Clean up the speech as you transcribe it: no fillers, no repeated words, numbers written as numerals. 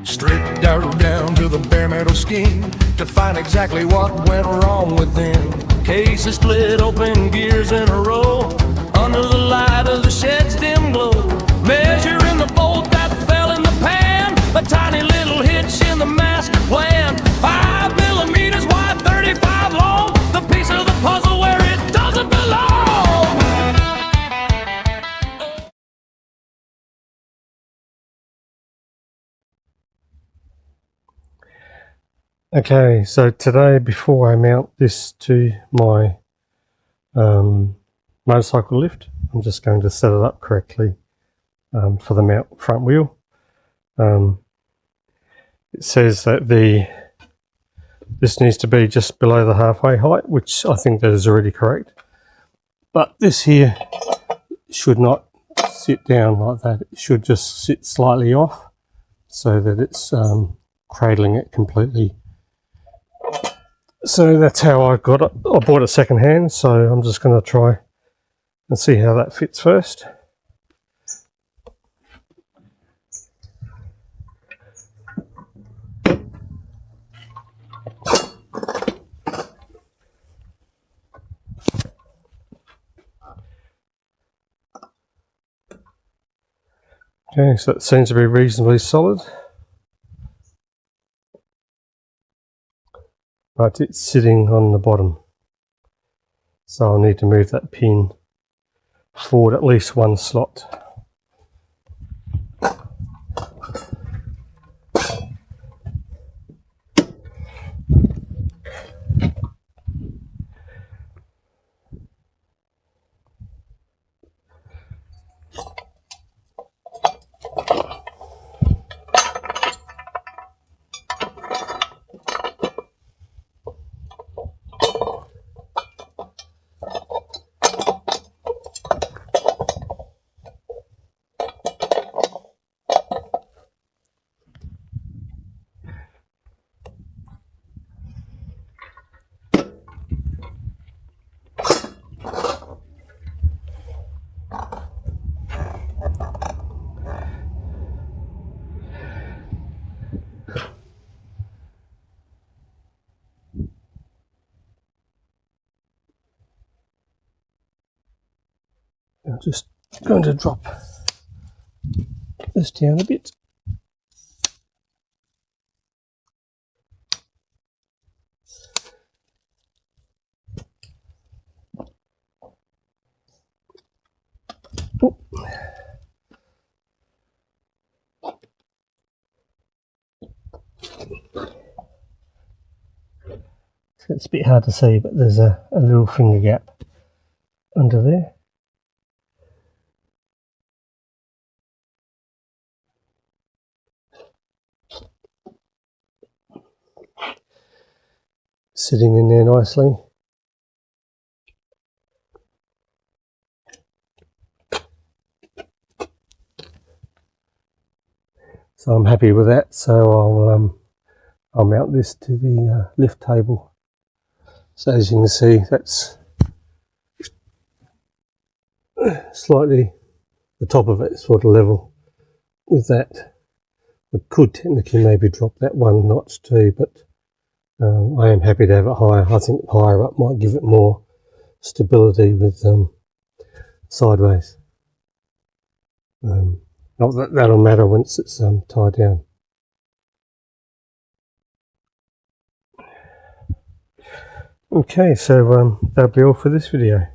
Stripped down to the bare metal skin to find exactly what went wrong within. Cases split open, gears in a row, under the light of the shed's dim glow. Measuring the bolt that fell in the pan, a tiny little hitch in the master plan. 5 millimeters wide, 35 long, the piece of the puzzle where it doesn't belong. Okay, so today, before I mount this to my motorcycle lift, I'm just going to set it up correctly for the mount front wheel. It says that this needs to be just below the halfway height, which I think that is already correct. But this here should not sit down like that. It should just sit slightly off so that it's cradling it completely. So that's how I got it. I bought it second hand, so I'm just going to try and see how that fits first. Okay, so it seems to be reasonably solid. But it's sitting on the bottom. So I'll need to move that pin forward at least one slot. I'm just going to drop this down a bit. Oh. So it's a bit hard to see, but there's a little finger gap under there. Sitting in there nicely. So I'm happy with that. So I'll mount this to the lift table. So as you can see, that's slightly, the top of it is sort of level with that. I could technically maybe drop that one notch too, but I am happy to have it higher. I think higher up might give it more stability with sideways. Not that that'll matter once it's tied down. Okay, so that'll be all for this video.